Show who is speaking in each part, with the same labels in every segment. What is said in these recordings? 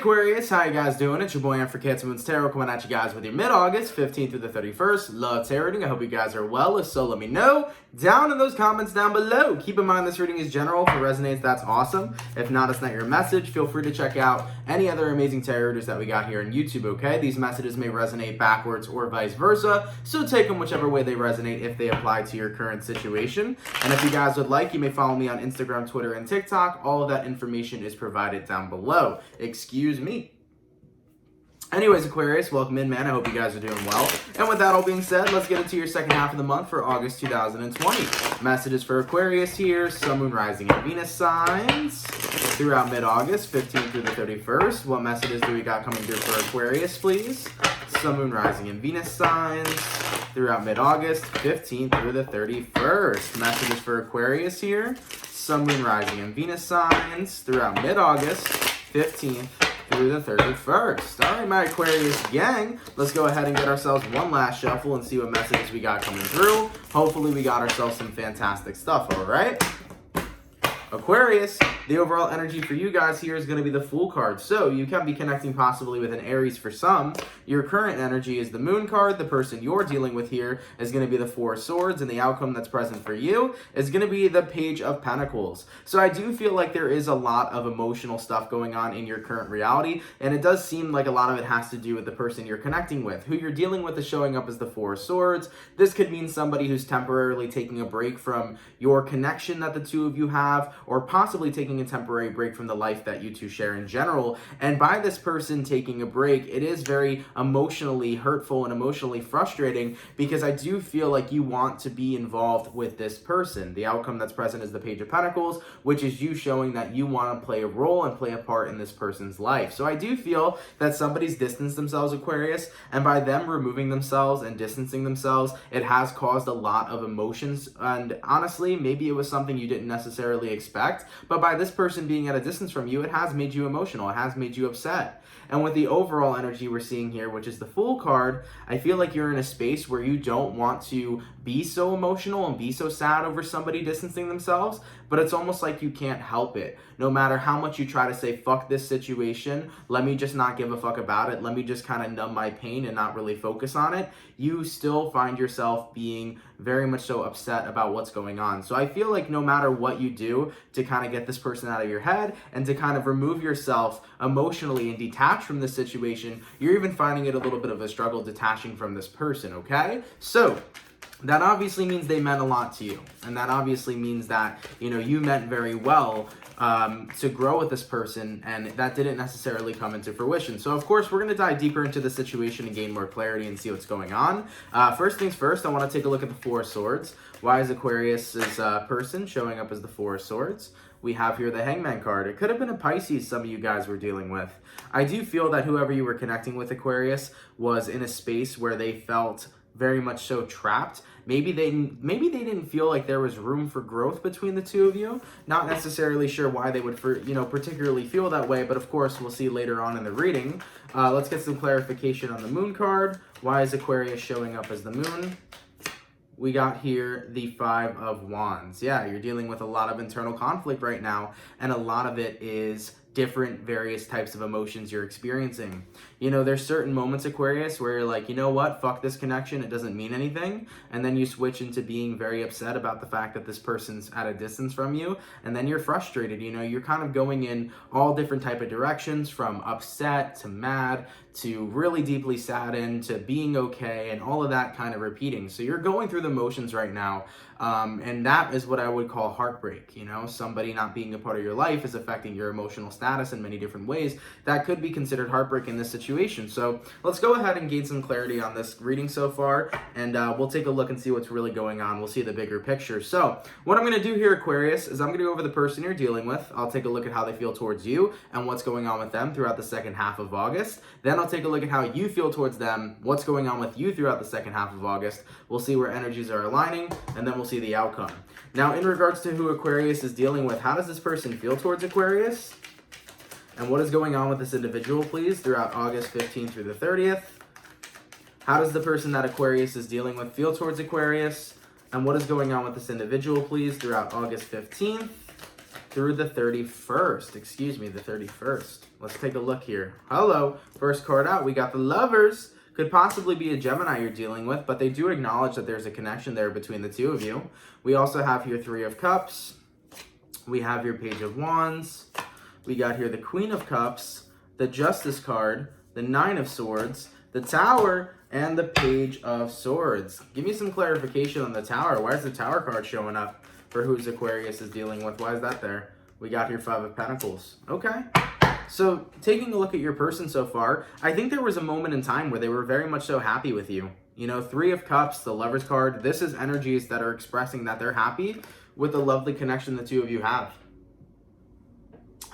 Speaker 1: Aquarius, how you guys doing? It's your boy for CancerMoonsTarot coming at you guys with your mid-August, 15th through the 31st. Love tarot reading. I hope you guys are well. If so, let me know down in those comments down below. Keep in mind this reading is general. If it resonates, that's awesome. If not, it's not your message. Feel free to check out any other amazing tarot readers that we got here on YouTube, okay? These messages may resonate backwards or vice versa, so take them whichever way they resonate if they apply to your current situation. And if you guys would like, you may follow me on Instagram, Twitter, and TikTok. All of that information is provided down below. Excuse me. Anyways, Aquarius, welcome in, man. I hope you guys are doing well. And with that all being said, let's get into your second half of the month for August 2020. Messages for Aquarius here, Sun, Moon, Rising, and Venus signs throughout mid-August, 15th through the 31st. What messages do we got coming through for Aquarius, please? Sun, Moon, Rising, and Venus signs throughout mid-August, 15th through the 31st. Messages for Aquarius here, Sun, Moon, Rising, and Venus signs throughout mid-August, 15th through the 31st. All right, my Aquarius gang, let's go ahead and get ourselves one last shuffle and see what messages we got coming through. Hopefully we got ourselves some fantastic stuff, all right? Aquarius, the overall energy for you guys here is going to be the Fool card. So you can be connecting possibly with an Aries for some. Your current energy is the Moon card. The person you're dealing with here is going to be the Four of Swords, and the outcome that's present for you is going to be the Page of Pentacles. So I do feel like there is a lot of emotional stuff going on in your current reality, and it does seem like a lot of it has to do with the person you're connecting with. Who you're dealing with is showing up as the Four of Swords. This could mean somebody who's temporarily taking a break from your connection that the two of you have, or possibly taking a temporary break from the life that you two share in general. And by this person taking a break, it is very emotionally hurtful and emotionally frustrating, because I do feel like you want to be involved with this person. The outcome that's present is the Page of Pentacles, which is you showing that you want to play a role and play a part in this person's life. So I do feel that somebody's distanced themselves, Aquarius, and by them removing themselves and distancing themselves, it has caused a lot of emotions. And honestly, maybe it was something you didn't necessarily expect, but by this person being at a distance from you, it has made you emotional. It has made you upset. And with the overall energy we're seeing here, which is the Fool card, I feel like you're in a space where you don't want to be so emotional and be so sad over somebody distancing themselves, but it's almost like you can't help it. No matter how much you try to say, fuck this situation, let me just not give a fuck about it, let me just kind of numb my pain and not really focus on it, you still find yourself being very much so upset about what's going on. So I feel like no matter what you do to kind of get this person out of your head and to kind of remove yourself emotionally and detach from this situation, you're even finding it a little bit of a struggle detaching from this person, okay? So that obviously means they meant a lot to you. And that obviously means that, you know, you meant very well to grow with this person, and that didn't necessarily come into fruition. So of course, we're going to dive deeper into the situation and gain more clarity and see what's going on. First things first, I want to take a look at the Four of Swords. Why is Aquarius's person showing up as the Four of Swords? We have here the Hangman card. It could have been a Pisces some of you guys were dealing with. I do feel that whoever you were connecting with, Aquarius, was in a space where they felt very much so trapped. Maybe they didn't feel like there was room for growth between the two of you. Not necessarily sure why they would, particularly feel that way, but of course we'll see later on in the reading. Let's get some clarification on the Moon card. Why is Aquarius showing up as the Moon? We got here the Five of Wands. Yeah, you're dealing with a lot of internal conflict right now, and a lot of it is different various types of emotions you're experiencing. You know, there's certain moments, Aquarius, where you're like, you know what, fuck this connection, it doesn't mean anything, and then you switch into being very upset about the fact that this person's at a distance from you, and then you're frustrated. You know, you're kind of going in all different type of directions, from upset to mad to really deeply saddened to being okay, and all of that kind of repeating. So you're going through the motions right now, and that is what I would call heartbreak. You know, somebody not being a part of your life is affecting your emotional status in many different ways. That could be considered heartbreak in this situation. So let's go ahead and gain some clarity on this reading so far, and we'll take a look and see what's really going on. We'll see the bigger picture. So what I'm going to do here, Aquarius, is I'm going to go over the person you're dealing with. I'll take a look at how they feel towards you and what's going on with them throughout the second half of August. Then I'll take a look at how you feel towards them, what's going on with you throughout the second half of August. We'll see where energies are aligning, and then we'll see the outcome. Now, in regards to who Aquarius is dealing with, how does this person feel towards Aquarius? And what is going on with this individual, please, throughout August 15th through the 30th? How does the person that Aquarius is dealing with feel towards Aquarius? And what is going on with this individual, please, throughout August 15th through the 31st. Excuse me, the 31st. Let's take a look here. Hello. First card out, we got the Lovers. Could possibly be a Gemini you're dealing with, but they do acknowledge that there's a connection there between the two of you. We also have here Three of Cups. We have your Page of Wands. We got here the Queen of Cups, the Justice card, the Nine of Swords, the Tower, and the Page of Swords. Give me some clarification on the Tower. Why is the Tower card showing up for who's Aquarius is dealing with? Why is that there? We got here Five of Pentacles. Okay. So taking a look at your person so far, I think there was a moment in time where they were very much so happy with you. You know, Three of Cups, the Lovers card, this is energies that are expressing that they're happy with the lovely connection the two of you have.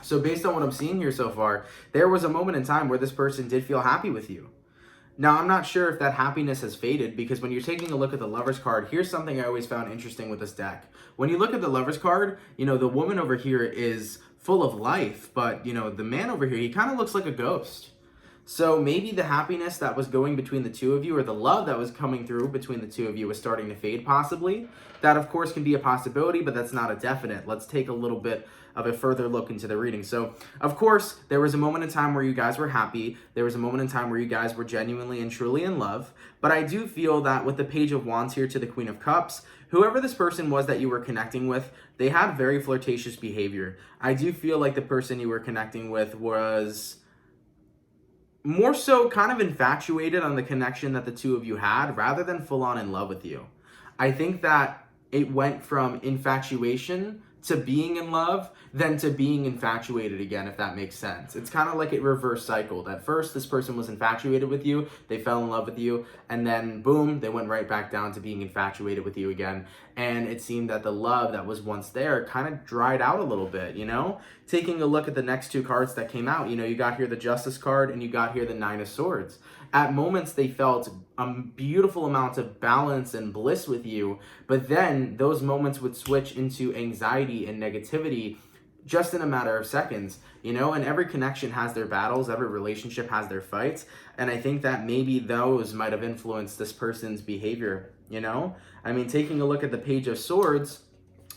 Speaker 1: So based on what I'm seeing here so far, there was a moment in time where this person did feel happy with you. Now, I'm not sure if that happiness has faded, because when you're taking a look at the Lovers card, here's something I always found interesting with this deck. When you look at the Lovers card, you know, the woman over here is full of life, but, you know, the man over here, he kind of looks like a ghost. So maybe the happiness that was going between the two of you, or the love that was coming through between the two of you, was starting to fade, possibly. That, of course, can be a possibility, but that's not a definite. Let's take a little bit of a further look into the reading. So, of course, there was a moment in time where you guys were happy. There was a moment in time where you guys were genuinely and truly in love. But I do feel that with the Page of Wands here to the Queen of Cups, whoever this person was that you were connecting with, they had very flirtatious behavior. I do feel like the person you were connecting with was more so kind of infatuated on the connection that the two of you had, rather than full on in love with you. I think that it went from infatuation to being in love, then to being infatuated again, if that makes sense. It's kind of like a reverse cycle. At first, this person was infatuated with you, they fell in love with you, and then boom, they went right back down to being infatuated with you again. And it seemed that the love that was once there kind of dried out a little bit, you know? Taking a look at the next two cards that came out, you know, you got here the Justice card and you got here the Nine of Swords. At moments, they felt a beautiful amount of balance and bliss with you, but then those moments would switch into anxiety and negativity just in a matter of seconds, you know? And every connection has their battles, every relationship has their fights, and I think that maybe those might have influenced this person's behavior, you know? I mean, taking a look at the Page of Swords,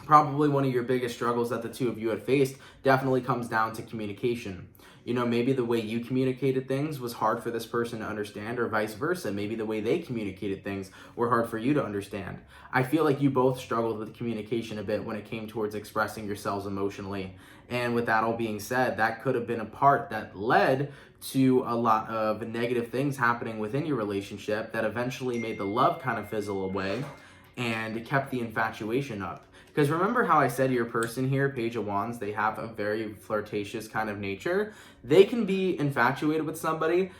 Speaker 1: probably one of your biggest struggles that the two of you had faced definitely comes down to communication. You know, maybe the way you communicated things was hard for this person to understand, or vice versa. Maybe the way they communicated things were hard for you to understand. I feel like you both struggled with communication a bit when it came towards expressing yourselves emotionally. And with that all being said, that could have been a part that led to a lot of negative things happening within your relationship that eventually made the love kind of fizzle away and kept the infatuation up. Because remember how I said your person here, Page of Wands, they have a very flirtatious kind of nature. They can be infatuated with somebody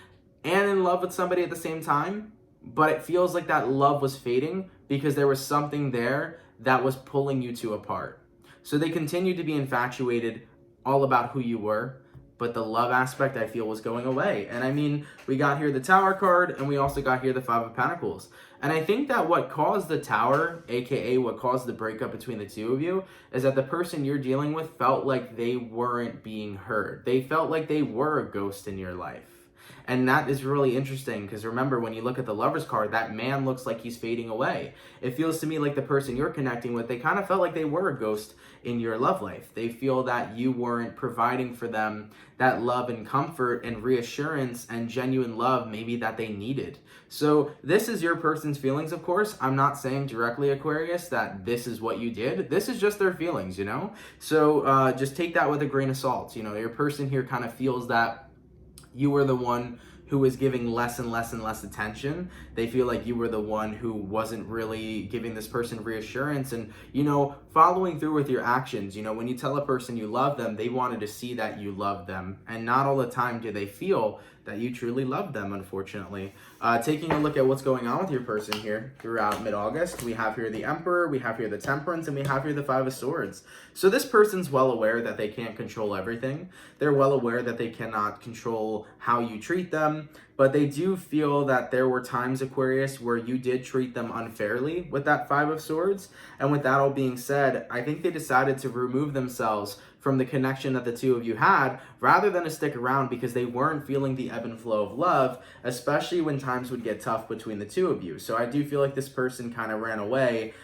Speaker 1: and in love with somebody at the same time, but it feels like that love was fading because there was something there that was pulling you two apart. So they continued to be infatuated all about who you were, but the love aspect, I feel, was going away. And I mean, we got here the Tower card, and we also got here the Five of Pentacles. And I think that what caused the Tower, aka what caused the breakup between the two of you, is that the person you're dealing with felt like they weren't being heard. They felt like they were a ghost in your life. And that is really interesting, because remember, when you look at the Lovers card, that man looks like he's fading away. It feels to me like the person you're connecting with, they kind of felt like they were a ghost in your love life. They feel that you weren't providing for them that love and comfort and reassurance and genuine love maybe that they needed. So this is your person's feelings, of course. I'm not saying directly, Aquarius, that this is what you did. This is just their feelings, you know? So just take that with a grain of salt. You know, your person here kind of feels that you were the one who was giving less and less and less attention. They feel like you were the one who wasn't really giving this person reassurance and, you know, following through with your actions. You know, when you tell a person you love them, they wanted to see that you love them. And not all the time do they feel that you truly love them, unfortunately. Taking a look at what's going on with your person here throughout mid-August, we have here the Emperor, we have here the Temperance, and we have here the Five of Swords. So this person's well aware that they can't control everything. They're well aware that they cannot control how you treat them, but they do feel that there were times, Aquarius, where you did treat them unfairly with that Five of Swords. And with that all being said, I think they decided to remove themselves from the connection that the two of you had, rather than to stick around because they weren't feeling the ebb and flow of love, especially when times would get tough between the two of you. So I do feel like this person kind of ran away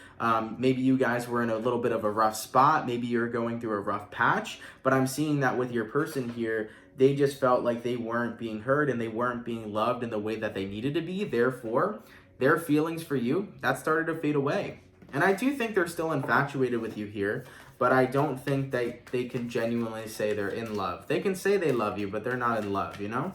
Speaker 1: Maybe you guys were in a little bit of a rough spot. Maybe you're going through a rough patch, but I'm seeing that with your person here, they just felt like they weren't being heard and they weren't being loved in the way that they needed to be. Therefore, their feelings for you, that started to fade away. And I do think they're still infatuated with you here, but I don't think that they can genuinely say they're in love. They can say they love you, but they're not in love, you know?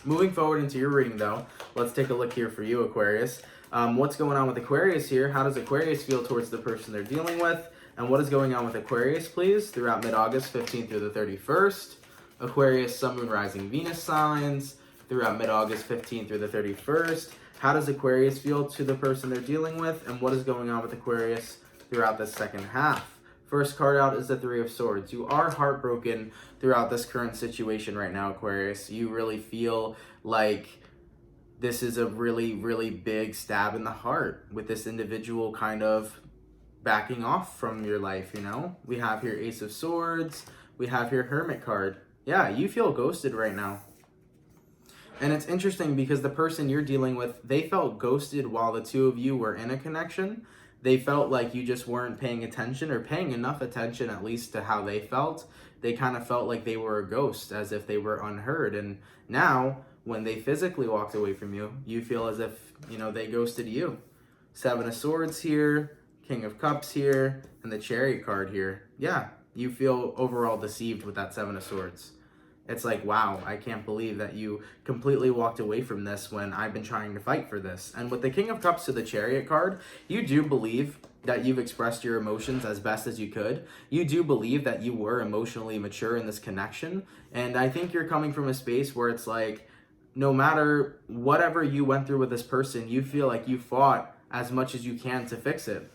Speaker 1: Moving forward into your reading, though, let's take a look here for you, Aquarius. What's going on with Aquarius here? How does Aquarius feel towards the person they're dealing with? And what is going on with Aquarius, please, throughout mid-August, 15th through the 31st? Aquarius, Sun, Moon, Rising, Venus signs throughout mid-August, 15th through the 31st. How does Aquarius feel to the person they're dealing with? And what is going on with Aquarius throughout the second half? First card out is the Three of Swords. You are heartbroken throughout this current situation right now, Aquarius. You really feel like this is a really, really big stab in the heart with this individual kind of backing off from your life, you know? We have here Ace of Swords. We have here Hermit card. Yeah, you feel ghosted right now. And it's interesting because the person you're dealing with, they felt ghosted while the two of you were in a connection. They felt like you just weren't paying attention or paying enough attention, at least to how they felt. They kind of felt like they were a ghost, as if they were unheard. And now, when they physically walked away from you, you feel as if, you know, they ghosted you. Seven of Swords here, King of Cups here, and the Chariot card here. Yeah, you feel overall deceived with that Seven of Swords. It's like, wow, I can't believe that you completely walked away from this when I've been trying to fight for this. And with the King of Cups to the Chariot card, you do believe that you've expressed your emotions as best as you could. You do believe that you were emotionally mature in this connection. And I think you're coming from a space where it's like, no matter whatever you went through with this person, you feel like you fought as much as you can to fix it.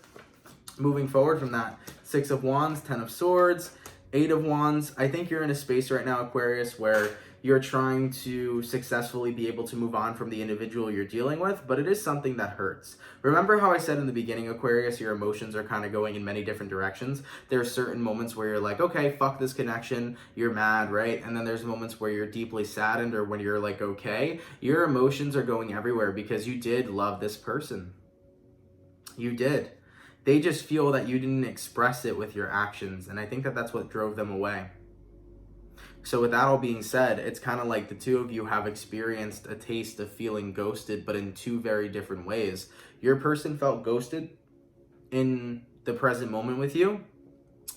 Speaker 1: Moving forward from that, Six of Wands, Ten of Swords, Eight of Wands. I think you're in a space right now, Aquarius, where you're trying to successfully be able to move on from the individual you're dealing with, but it is something that hurts. Remember how I said in the beginning, Aquarius, your emotions are kind of going in many different directions. There are certain moments where you're like, okay, fuck this connection, you're mad, right? And then there's moments where you're deeply saddened or when you're like, okay, your emotions are going everywhere because you did love this person. You did. They just feel that you didn't express it with your actions, and I think that that's what drove them away. So with that all being said, it's kind of like the two of you have experienced a taste of feeling ghosted, but in two very different ways. Your person felt ghosted in the present moment with you,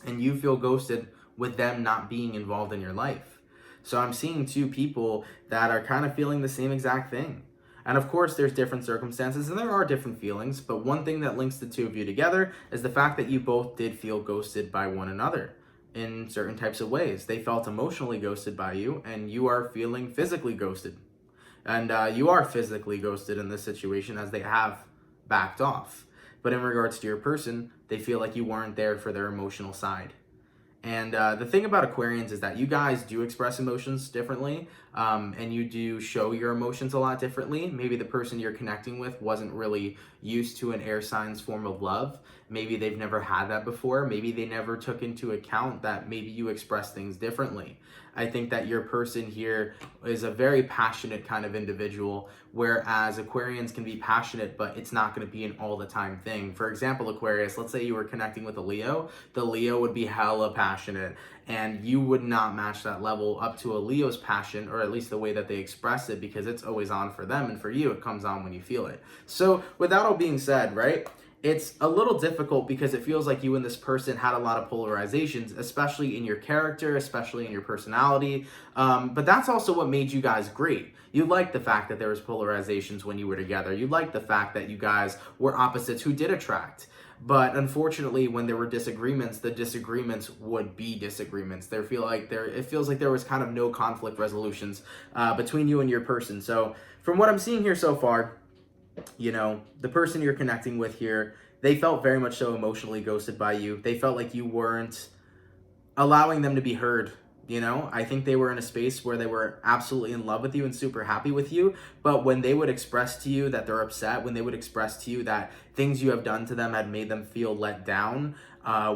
Speaker 1: and you feel ghosted with them not being involved in your life. So I'm seeing two people that are kind of feeling the same exact thing. And of course, there's different circumstances and there are different feelings, but one thing that links the two of you together is the fact that you both did feel ghosted by one another in certain types of ways. They felt emotionally ghosted by you, and you are feeling physically ghosted. And you are physically ghosted in this situation as they have backed off. But in regards to your person, they feel like you weren't there for their emotional side. And the thing about Aquarians is that you guys do express emotions differently, and you do show your emotions a lot differently. Maybe the person you're connecting with wasn't really used to an air sign's form of love. Maybe they've never had that before. Maybe they never took into account that maybe you express things differently. I think that your person here is a very passionate kind of individual, whereas Aquarians can be passionate, but it's not going to be an all the time thing. For example, Aquarius, let's say you were connecting with a Leo. The Leo would be hella passionate, and you would not match that level up to a Leo's passion, or at least the way that they express it, because it's always on for them, and for you, it comes on when you feel it. So with that all being said, right? It's a little difficult because it feels like you and this person had a lot of polarizations, especially in your character, especially in your personality. But that's also what made you guys great. You liked the fact that there was polarizations when you were together. You liked the fact that you guys were opposites who did attract. But unfortunately, when there were disagreements, the disagreements would be disagreements. It feels like there was kind of no conflict resolutions between you and your person. So from what I'm seeing here so far, you know, the person you're connecting with here, they felt very much so emotionally ghosted by you. They felt like you weren't allowing them to be heard. You know, I think they were in a space where they were absolutely in love with you and super happy with you. But when they would express to you that they're upset, when they would express to you that things you have done to them had made them feel let down,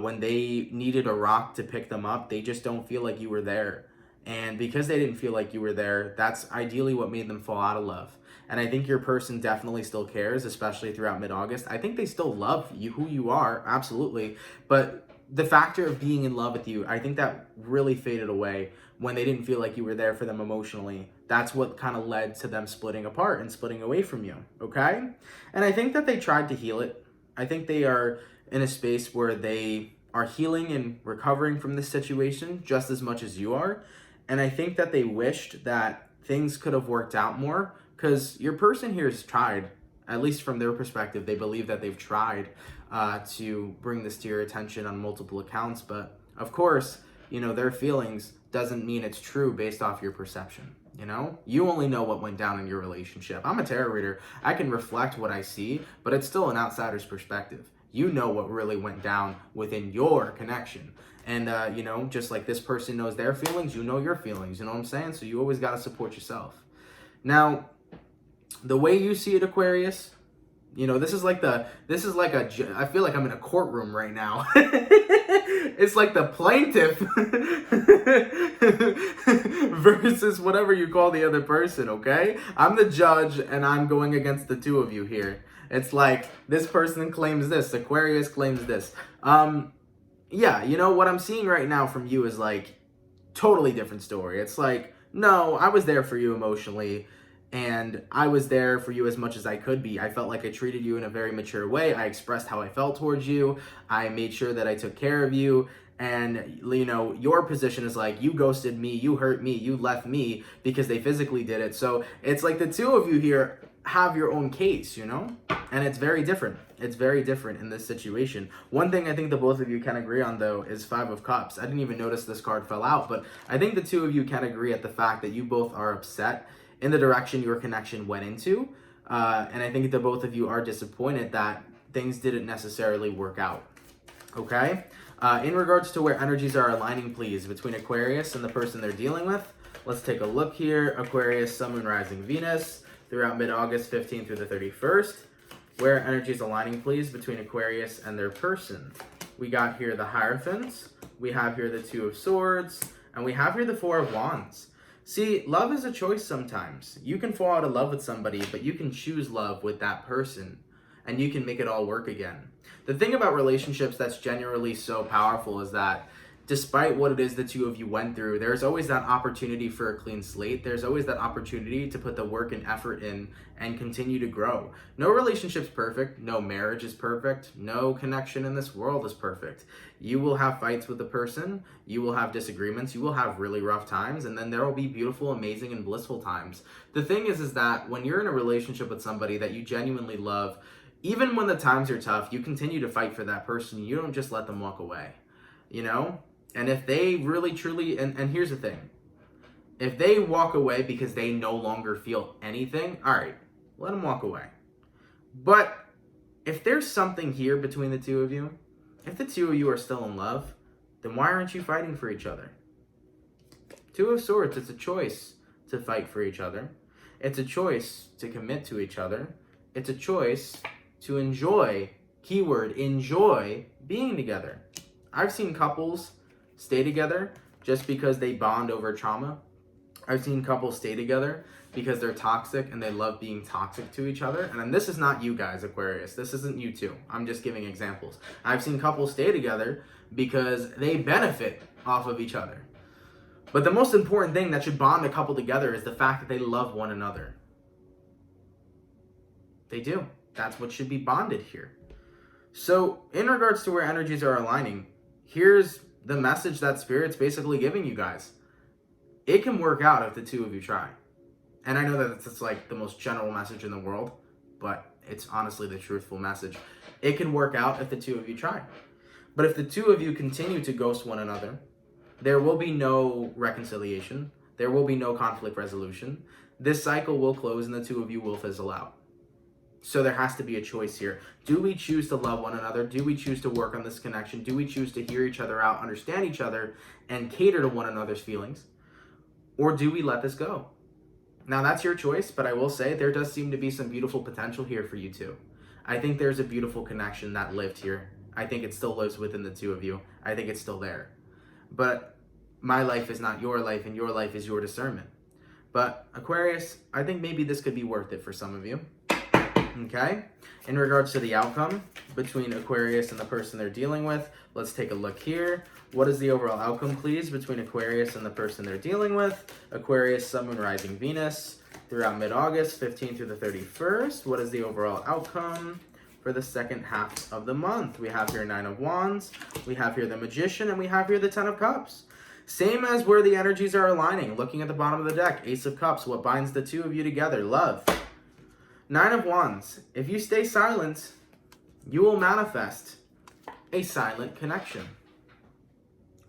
Speaker 1: when they needed a rock to pick them up, they just don't feel like you were there. And because they didn't feel like you were there, that's ideally what made them fall out of love. And I think your person definitely still cares, especially throughout mid-August. I think they still love you, who you are, absolutely. But the factor of being in love with you, I think that really faded away when they didn't feel like you were there for them emotionally. That's what kind of led to them splitting apart and splitting away from you, okay? And I think that they tried to heal it. I think they are in a space where they are healing and recovering from this situation just as much as you are. And I think that they wished that things could have worked out more, because your person here has tried, at least from their perspective, they believe that they've tried to bring this to your attention on multiple accounts. But of course, you know, their feelings doesn't mean it's true based off your perception. You know, you only know what went down in your relationship. I'm a tarot reader. I can reflect what I see, but it's still an outsider's perspective. You know what really went down within your connection. And, you know, just like this person knows their feelings, you know your feelings. You know what I'm saying? So you always got to support yourself. Now, the way you see it, Aquarius, you know, I feel like I'm in a courtroom right now. It's like the plaintiff versus whatever you call the other person, okay? I'm the judge and I'm going against the two of you here. It's like this person claims this, Aquarius claims this. Yeah, you know, what I'm seeing right now from you is like totally different story. It's like, no, I was there for you emotionally, and I was there for you as much as I could be. I felt like I treated you in a very mature way. I expressed how I felt towards you. I made sure that I took care of you. And, you know, your position is like, you ghosted me, you hurt me, you left me because they physically did it. So it's like the two of you here have your own case, you know? And it's very different. It's very different in this situation. One thing I think the both of you can agree on, though, is Five of Cups. I didn't even notice this card fell out, but I think the two of you can agree at the fact that you both are upset in the direction your connection went into. And I think the both of you are disappointed that things didn't necessarily work out. Okay? In regards to where energies are aligning, please, between Aquarius and the person they're dealing with, let's take a look here. Aquarius, Sun, Moon, Rising, Venus, throughout mid-August 15th through the 31st. Where energies aligning, please, between Aquarius and their person. We got here the Hierophants, we have here the Two of Swords, and we have here the Four of Wands. See, love is a choice sometimes. You can fall out of love with somebody, but you can choose love with that person, and you can make it all work again. The thing about relationships that's generally so powerful is that despite what it is the two of you went through, there's always that opportunity for a clean slate. There's always that opportunity to put the work and effort in and continue to grow. No relationship's perfect. No marriage is perfect. No connection in this world is perfect. You will have fights with the person. You will have disagreements. You will have really rough times. And then there will be beautiful, amazing, and blissful times. The thing is that when you're in a relationship with somebody that you genuinely love, even when the times are tough, you continue to fight for that person. You don't just let them walk away, you know? And if they really, truly, and here's the thing, if they walk away because they no longer feel anything, all right, let them walk away. But if there's something here between the two of you, if the two of you are still in love, then why aren't you fighting for each other? Two of Swords, it's a choice to fight for each other. It's a choice to commit to each other. It's a choice to enjoy, keyword, enjoy being together. I've seen couples stay together just because they bond over trauma. I've seen couples stay together because they're toxic and they love being toxic to each other. And then this is not you guys, Aquarius. This isn't you two. I'm just giving examples. I've seen couples stay together because they benefit off of each other. But the most important thing that should bond a couple together is the fact that they love one another. They do. That's what should be bonded here. So in regards to where energies are aligning, here's the message that Spirit's basically giving you guys. It can work out if the two of you try. And I know that it's like the most general message in the world, but it's honestly the truthful message. It can work out if the two of you try. But if the two of you continue to ghost one another, there will be no reconciliation. There will be no conflict resolution. This cycle will close and the two of you will fizzle out. So there has to be a choice here. Do we choose to love one another? Do we choose to work on this connection? Do we choose to hear each other out, understand each other, and cater to one another's feelings? Or do we let this go? Now that's your choice, but I will say there does seem to be some beautiful potential here for you two. I think there's a beautiful connection that lived here. I think it still lives within the two of you. I think it's still there. But my life is not your life and your life is your discernment. But Aquarius, I think maybe this could be worth it for some of you. Okay? In regards to the outcome between Aquarius and the person they're dealing with, let's take a look here. What is the overall outcome, please, between Aquarius and the person they're dealing with? Aquarius, Sun, Moon, Rising, Venus, throughout mid-August, 15th through the 31st. What is the overall outcome for the second half of the month? We have here 9 of Wands, we have here the Magician, and we have here the 10 of Cups. Same as where the energies are aligning. Looking at the bottom of the deck, Ace of Cups, what binds the two of you together? Love. 9 of Wands, if you stay silent, you will manifest a silent connection.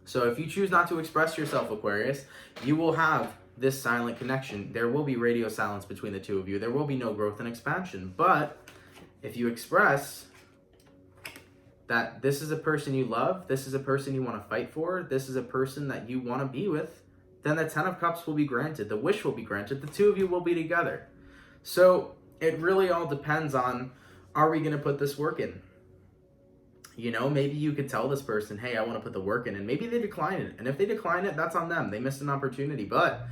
Speaker 1: So if you choose not to express yourself, Aquarius, you will have this silent connection. There will be radio silence between the two of you. There will be no growth and expansion. But if you express that this is a person you love, this is a person you want to fight for, this is a person that you want to be with, then the 10 of Cups will be granted. The wish will be granted. The two of you will be together. So it really all depends on, are we going to put this work in? You know, maybe you could tell this person, hey, I want to put the work in, and maybe they decline it. And if they decline it, that's on them. They missed an opportunity, but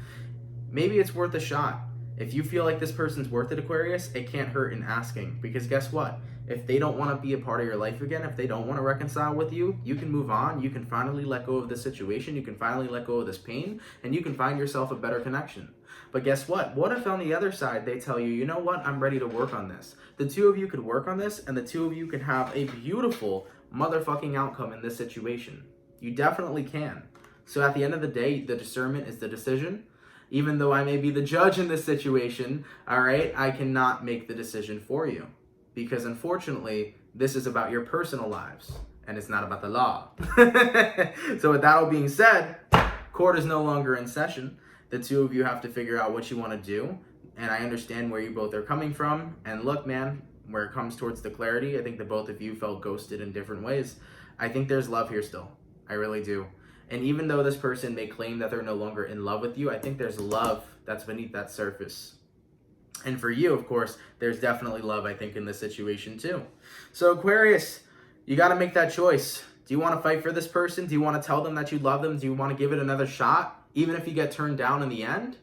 Speaker 1: maybe it's worth a shot. If you feel like this person's worth it, Aquarius, it can't hurt in asking, because guess what? If they don't want to be a part of your life again, if they don't want to reconcile with you, you can move on. You can finally let go of the situation. You can finally let go of this pain, and you can find yourself a better connection. But guess what? What if on the other side they tell you, you know what? I'm ready to work on this. The two of you could work on this, and the two of you can have a beautiful motherfucking outcome in this situation. You definitely can. So at the end of the day, the discernment is the decision. Even though I may be the judge in this situation, all right, I cannot make the decision for you. Because unfortunately, this is about your personal lives, and it's not about the law. So with that all being said, court is no longer in session. The two of you have to figure out what you want to do, and I understand where you both are coming from. And look, man, where it comes towards the clarity, I think that both of you felt ghosted in different ways. I think there's love here still. I really do. And even though this person may claim that they're no longer in love with you, I think there's love that's beneath that surface. And for you, of course, there's definitely love, I think, in this situation too. So Aquarius, you got to make that choice. Do you want to fight for this person? Do you want to tell them that you love them? Do you want to give it another shot, even if you get turned down in the end?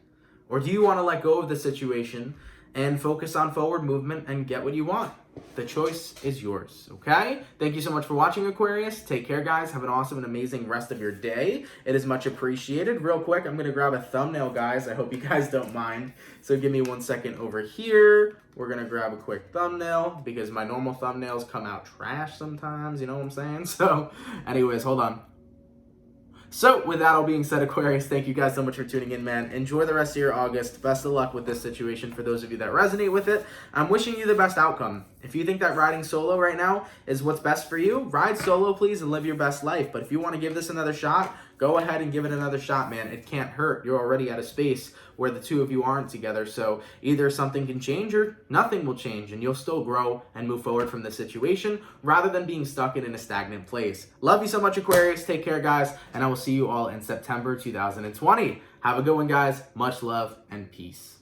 Speaker 1: Or do you want to let go of the situation and focus on forward movement and get what you want? The choice is yours, okay? Thank you so much for watching, Aquarius. Take care, guys. Have an awesome and amazing rest of your day. It is much appreciated. Real quick, I'm going to grab a thumbnail, guys. I hope you guys don't mind. So give me 1 second over here. We're going to grab a quick thumbnail because my normal thumbnails come out trash sometimes. You know what I'm saying? So anyways, hold on. So with that all being said, Aquarius, thank you guys so much for tuning in, man. Enjoy the rest of your August. Best of luck with this situation for those of you that resonate with it. I'm wishing you the best outcome. If you think that riding solo right now is what's best for you, ride solo, please, and live your best life. But if you want to give this another shot, go ahead and give it another shot, man. It can't hurt. You're already at a space where the two of you aren't together. So either something can change or nothing will change, and you'll still grow and move forward from the situation rather than being stuck in a stagnant place. Love you so much, Aquarius. Take care, guys, and I will see you all in September 2020. Have a good one, guys. Much love and peace.